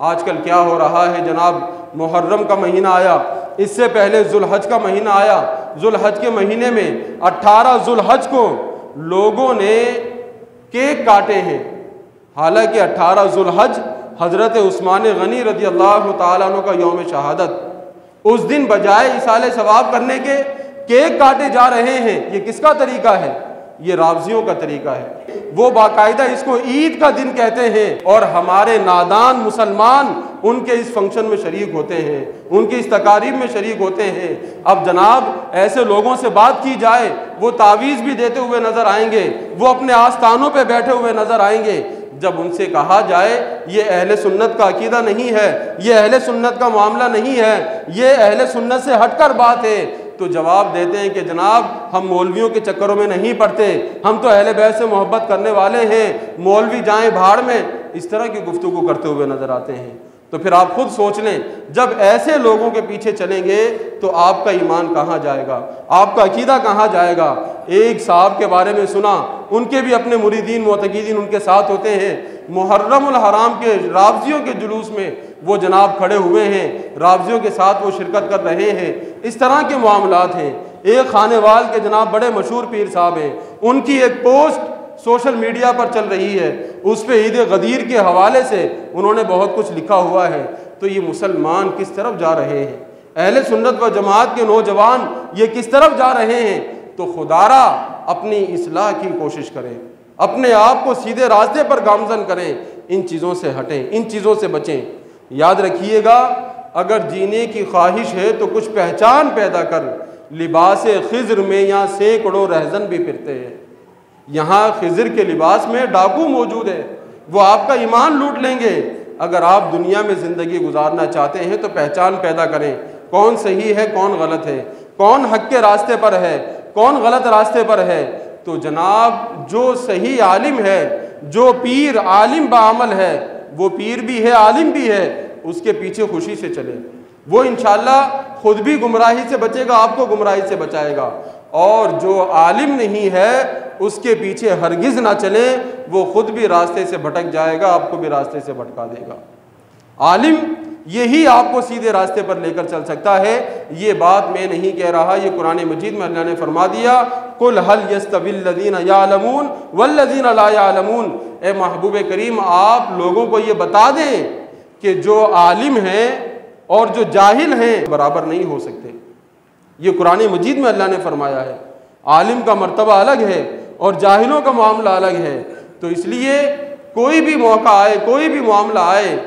आजकल क्या हो रहा है जनाब, मुहर्रम का महीना आया, इससे पहले जुल्हज का महीना आया। जुल्हज के महीने में 18 जुल्हज को लोगों ने केक काटे हैं। हालांकि 18 जुल्हज हज़रत उस्मान गनी रज़ी अल्लाह ताला अन्हु का यौम शहादत, उस दिन बजाय इसाले सवाब करने के केक काटे जा रहे हैं। ये किसका तरीका है? ये रावजियों का तरीका है। वो बाकायदा इसको ईद का दिन कहते हैं और हमारे नादान मुसलमान उनके इस फंक्शन में शरीक होते हैं, उनकी इस तकारीब में शरीक होते हैं। अब जनाब ऐसे लोगों से बात की जाए, वो तावीज़ भी देते हुए नजर आएंगे, वो अपने आस्थानों पे बैठे हुए नजर आएंगे। जब उनसे कहा जाए ये अहले सुन्नत का अकीदा नहीं है, ये अहले सुन्नत का मामला नहीं है, ये अहले सुन्नत से हटकर बात है, तो जवाब देते हैं कि जनाब हम मौलवियों के चक्करों में नहीं पड़ते, हम तो अहले बैत से मोहब्बत करने वाले हैं, मौलवी जाएं भाड़ में। इस तरह की गुफ्तगू करते हुए नजर आते हैं। तो फिर आप खुद सोच लें, जब ऐसे लोगों के पीछे चलेंगे तो आपका ईमान कहाँ जाएगा, आपका अकीदा कहाँ जाएगा। एक साहब के बारे में सुना, उनके भी अपने मुरीदीन मोतकीदीन उनके साथ होते हैं। मुहर्रमुल हराम के रावजियों के जुलूस में वो जनाब खड़े हुए हैं, रावजियों के साथ वो शिरकत कर रहे हैं। इस तरह के मामलात हैं। एक खानेवाल के जनाब बड़े मशहूर पीर साहब हैं, उनकी एक पोस्ट सोशल मीडिया पर चल रही है, उस पर ईद गदीर के हवाले से उन्होंने बहुत कुछ लिखा हुआ है। तो ये मुसलमान किस तरफ जा रहे हैं, अहले सुन्नत व जमात के नौजवान ये किस तरफ जा रहे हैं। तो खुदारा अपनी इस्लाह की कोशिश करें, अपने आप को सीधे रास्ते पर गामजन करें, इन चीज़ों से हटें, इन चीज़ों से बचें। याद रखिएगा, अगर जीने की ख्वाहिश है तो कुछ पहचान पैदा कर। लिबास खिज़्र में यहाँ सैकड़ों रहज़न भी फिरते हैं। यहाँ खिज़्र के लिबास में डाकू मौजूद है, वो आपका ईमान लूट लेंगे। अगर आप दुनिया में ज़िंदगी गुजारना चाहते हैं तो पहचान पैदा करें, कौन सही है कौन गलत है, कौन हक के रास्ते पर है कौन गलत रास्ते पर है। तो जनाब जो सही आलिम है, जो पीर आलिम बाअमल है, वो पीर भी है आलिम भी है, उसके पीछे खुशी से चले। वो इंशाअल्लाह खुद भी गुमराही से बचेगा, आपको गुमराही से बचाएगा। और जो आलिम नहीं है उसके पीछे हरगिज़ ना चले, वो खुद भी रास्ते से भटक जाएगा, आपको भी रास्ते से भटका देगा। आलिम यही आपको सीधे रास्ते पर लेकर चल सकता है। ये बात मैं नहीं कह रहा, ये कुरान मजीद में अल्लाह ने फरमा दिया, कुल हल यस्तविल लज़ीना यालमून वल्लज़ीना ला यालमून। ए महबूब करीम, आप लोगों को ये बता दें कि जो आलिम हैं और जो जाहिल हैं बराबर नहीं हो सकते। ये कुरान मजीद में अल्लाह ने फरमाया है। आलिम का मर्तबा अलग है और जाहिलों का मामला अलग है। तो इसलिए कोई भी मौका आए, कोई भी मामला आए,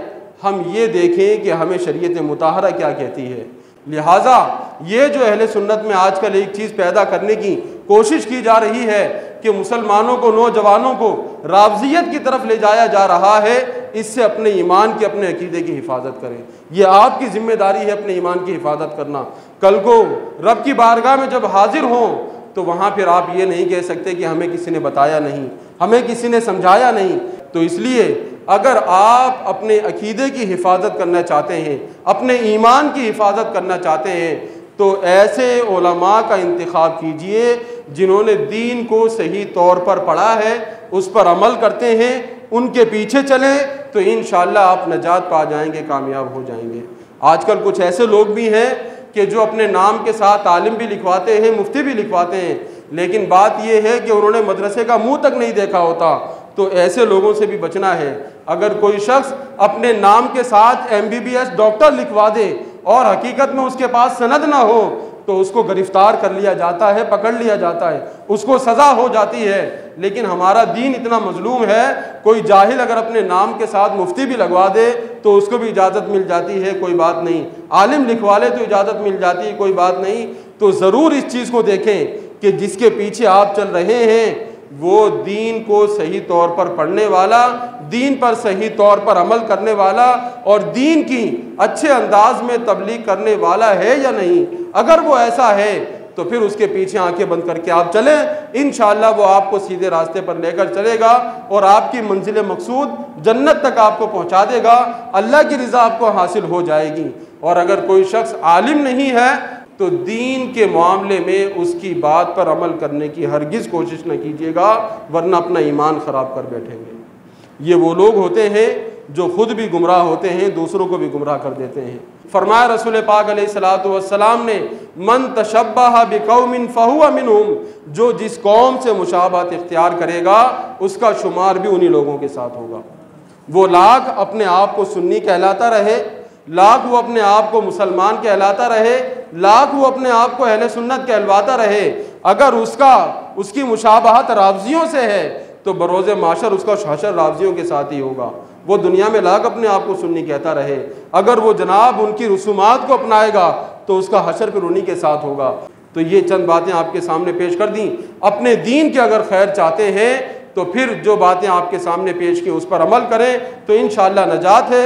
हम ये देखें कि हमें शरीयत मुताहरा क्या कहती है। लिहाजा ये जो अहले सुन्नत में आजकल एक चीज़ पैदा करने की कोशिश की जा रही है कि मुसलमानों को, नौजवानों को रावजियत की तरफ ले जाया जा रहा है, इससे अपने ईमान की, अपने अकीदे की हिफाजत करें। यह आपकी जिम्मेदारी है अपने ईमान की हिफाजत करना। कल को रब की बारगाह में जब हाजिर हों तो वहाँ फिर आप ये नहीं कह सकते कि हमें किसी ने बताया नहीं, हमें किसी ने समझाया नहीं। तो इसलिए अगर आप अपने अकीदे की हिफाजत करना चाहते हैं, अपने ईमान की हिफाजत करना चाहते हैं, तो ऐसे उलमा का इंतखाब कीजिए जिन्होंने दीन को सही तौर पर पढ़ा है, उस पर अमल करते हैं, उनके पीछे चलें तो इंशाअल्लाह आप नजात पा जाएंगे, कामयाब हो जाएंगे। आजकल कुछ ऐसे लोग भी हैं कि जो अपने नाम के साथ आलिम भी लिखवाते हैं, मुफ्ती भी लिखवाते हैं, लेकिन बात यह है कि उन्होंने मदरसे का मुंह तक नहीं देखा होता। तो ऐसे लोगों से भी बचना है। अगर कोई शख्स अपने नाम के साथ MBBS डॉक्टर लिखवा दे और हकीकत में उसके पास सनद ना हो तो उसको गिरफ्तार कर लिया जाता है, पकड़ लिया जाता है, उसको सज़ा हो जाती है। लेकिन हमारा दीन इतना मजलूम है, कोई जाहिल अगर अपने नाम के साथ मुफ्ती भी लगवा दे तो उसको भी इजाज़त मिल जाती है, कोई बात नहीं। आलिम लिखवा ले तो इजाज़त मिल जाती है, कोई बात नहीं। तो ज़रूर इस चीज़ को देखें कि जिसके पीछे आप चल रहे हैं वो दीन को सही तौर पर पढ़ने वाला, दीन पर सही तौर पर अमल करने वाला और दीन की अच्छे अंदाज में तबलीग करने वाला है या नहीं। अगर वो ऐसा है तो फिर उसके पीछे आंखें बंद करके आप चलें, इंशाअल्लाह वो आपको सीधे रास्ते पर लेकर चलेगा और आपकी मंजिल मकसूद जन्नत तक आपको पहुंचा देगा, अल्लाह की रज़ा आपको हासिल हो जाएगी। और अगर कोई शख्स आलिम नहीं है तो दीन के मामले में उसकी बात पर अमल करने की हरगिज़ कोशिश न कीजिएगा, वरना अपना ईमान ख़राब कर बैठेंगे। ये वो लोग होते हैं जो खुद भी गुमराह होते हैं, दूसरों को भी गुमराह कर देते हैं। फरमाया रसूल पाक अलैहिस्सलातु वस्सलाम ने, मन तशब्बह बिकौमिन फहुवा मिनहुम, जो जिस कौम से मुशाबहत इख्तियार करेगा उसका शुमार भी उन्हीं लोगों के साथ होगा। वो लाख अपने आप को सुन्नी कहलाता रहे, लाख वो अपने आप को मुसलमान कहलाता रहे, लाख वो अपने आप को अहले सुन्नत कहलवाता रहे, अगर उसकी मुशाबहत रावजियों से है तो बरोज़े माशर उसका हशर रावजियों के साथ ही होगा। वो दुनिया में लाख अपने आप को सुन्नी कहता रहे, अगर वो जनाब उनकी रसूमात को अपनाएगा तो उसका हशर फिर उन्हीं के साथ होगा। तो ये चंद बातें आपके सामने पेश कर दी। अपने दीन के अगर खैर चाहते हैं तो फिर जो बातें आपके सामने पेश की उस पर अमल करें तो इंशाअल्लाह नजात है।